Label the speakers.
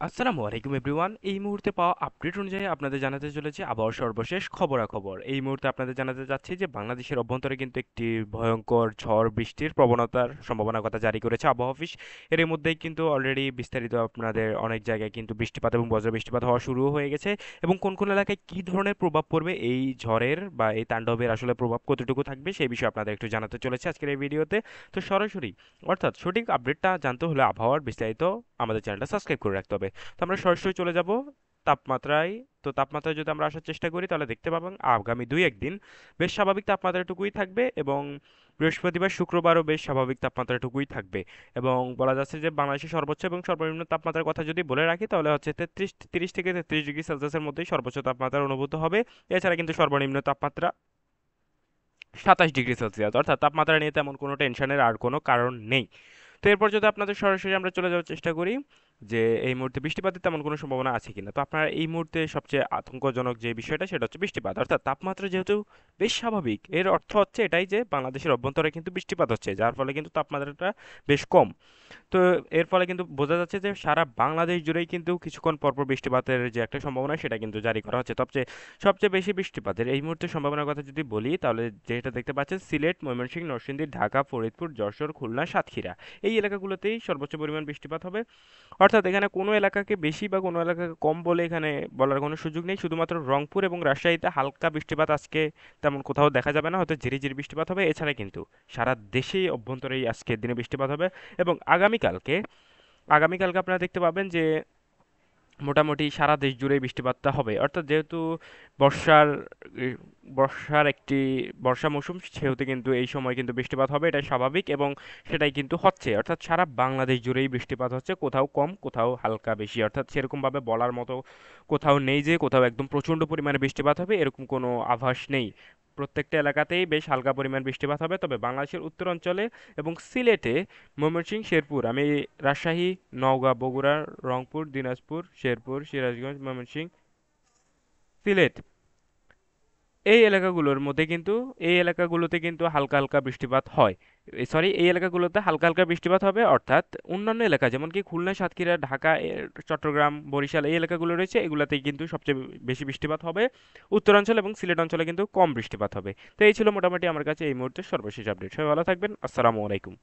Speaker 1: আসসালামু আলাইকুম এভরিওয়ান। এই মুহূর্তে পাওয়া আপডেট অনুযায়ী আপনাদের জানাতে চলেছি আবহাওয়ার সর্বশেষ খবরাখবর। এই মুহূর্তে আপনাদের জানাতে চাচ্ছি যে বাংলাদেশের অভ্যন্তরে কিন্তু একটি ভয়ঙ্কর ঝড় বৃষ্টির প্রবণতার সম্ভাবনার কথা জারি করেছে আবহাওয়া অফিস। এর মধ্যেই কিন্তু অলরেডি বিস্তারিত আপনাদের অনেক জায়গায় কিন্তু বৃষ্টিপাত এবং বজ্র বৃষ্টিপাত হওয়া শুরু হয়ে গেছে, এবং কোন কোন এলাকায় কী ধরনের প্রভাব পড়বে এই ঝড়ের বা এই তাণ্ডবের আসলে প্রভাব কতটুকু থাকবে সেই বিষয়ে আপনাদের একটু জানাতে চলেছে আজকের এই ভিডিওতে। তো সরাসরি অর্থাৎ সঠিক আপডেটটা জানতে হলে আবহাওয়ার বিস্তারিত আমাদের চ্যানেলটা সাবস্ক্রাইব করে রাখতে হবে। তো আমরা সরাসরি চলে যাব তাপমাত্রায়। তো তাপমাত্রায় যদি আমরা আসার চেষ্টা করি তাহলে দেখতে পাবেন আগামী 2-1 দিন বেশ স্বাভাবিক তাপমাত্রাটুকুই থাকবে, এবং বৃহস্পতিবার শুক্রবারও বেশ স্বাভাবিক তাপমাত্রাটুকুই থাকবে। এবং বলা যাচ্ছে যে বাংলাদেশের সর্বোচ্চ এবং সর্বনিম্ন তাপমাত্রার কথা যদি বলে রাখি তাহলে হচ্ছে 30 থেকে 33 ডিগ্রি সেলসিয়াসের মধ্যেই সর্বোচ্চ তাপমাত্রা অনুভূত হবে। এছাড়া কিন্তু সর্বনিম্ন তাপমাত্রা 27 ডিগ্রি সেলসিয়াস, অর্থাৎ তাপমাত্রা নিয়ে তেমন কোনো টেনশনের আর কোনো কারণ নেই। তো এরপর যদি আপনাদের সরাসরি আমরা চলে যাওয়ার চেষ্টা করি যে এই মুহূর্তে বৃষ্টিপাতের তেমন কোনো সম্ভাবনা আছে কিনা, তো আপনার এই মুহূর্তে সবচেয়ে আতঙ্কজনক যে বিষয়টা সেটা হচ্ছে বৃষ্টিপাত। অর্থাৎ তাপমাত্রা যেহেতু বেশ স্বাভাবিক, এর অর্থ হচ্ছে এটাই যে বাংলাদেশের অভ্যন্তরে কিন্তু বৃষ্টিপাত হচ্ছে, যার ফলে কিন্তু তাপমাত্রাটা বেশ কম। তো এর ফলে কিন্তু বোঝা যাচ্ছে যে সারা বাংলাদেশ জুড়েই কিন্তু কিছুক্ষণ পরপর বৃষ্টিপাতের যে একটা সম্ভাবনা সেটা কিন্তু জারি করা হচ্ছে। সবচেয়ে সবচেয়ে বেশি বৃষ্টিপাতের এই মুহূর্তে সম্ভাবনার কথা যদি বলি তাহলে যেটা দেখতে পাচ্ছেন সিলেট, ময়মনসিংহ, নরসিংদী, ঢাকা, ফরিদপুর, যশোর, খুলনা, সাতক্ষীরা এই এলাকাগুলোতেই সর্বোচ্চ পরিমাণ বৃষ্টিপাত হবে। অর্থাৎ এখানে কোনো এলাকাকে বেশি বা কোনো এলাকাকে কম বলে এখানে বলার কোনো সুযোগ নেই। শুধুমাত্র রংপুর এবং রাজশাহীতে হালকা বৃষ্টিপাত আজকে তেমন কোথাও দেখা যাবে না, হয়তো ঝিরিঝিরি বৃষ্টিপাত হবে। এছাড়া কিন্তু সারা দেশেই অভ্যন্তরেই আজকের দিনে বৃষ্টিপাত হবে। এবং আগামীকালকে আগামীকালকে আপনারা দেখতে পাবেন যে মোটামুটি সারা দেশ জুড়েই বৃষ্টিপাতটা হবে। অর্থাৎ যেহেতু বর্ষার এ, বর্ষার একটি বর্ষা মৌসুম, সেহেতু কিন্তু এই সময় কিন্তু বৃষ্টিপাত হবে, এটাই স্বাভাবিক এবং সেটাই কিন্তু হচ্ছে। অর্থাৎ সারা বাংলাদেশ জুড়েই বৃষ্টিপাত হচ্ছে, কোথাও কম কোথাও হালকা বেশি। অর্থাৎ সেরকমভাবে বলার মতো কোথাও নেই যে কোথাও একদম প্রচণ্ড পরিমাণে বৃষ্টিপাত হবে, এরকম কোনো আভাস নেই। প্রত্যেকটা এলাকাতেই বেশ হালকা পরিমাণ বৃষ্টিপাত হবে। তবে বাংলাদেশের উত্তর অঞ্চলে এবং সিলেটে, ময়মনসিংহ, শেরপুর, আমি রাজশাহী, নওগাঁ, বগুড়া, রংপুর, দিনাজপুর, শেরপুর, সিরাজগঞ্জ, ময়মনসিংহ, সিলেট এই এলাকাগুলোর মধ্যে কিন্তু এই এলাকাগুলোতে কিন্তু হালকা হালকা বৃষ্টিপাত হয়। সরি, এই এলাকাগুলোতে হালকা হালকা বৃষ্টিপাত হবে। অর্থাৎ অন্যান্য এলাকা যেমন কি খুলনা, সাতক্ষীরা, ঢাকা, চট্টগ্রাম, বরিশাল এই এলাকাগুলো রয়েছে, এগুলোতেই কিন্তু সবচেয়ে বেশি বৃষ্টিপাত হবে। উত্তরাঞ্চল এবং সিলেট অঞ্চলে কিন্তু কম বৃষ্টিপাত হবে। তো এই ছিল মোটামুটি আমার কাছে এই মুহূর্তে সর্বশেষ আপডেট। সবাই ভালো থাকবেন। আসসালামু আলাইকুম।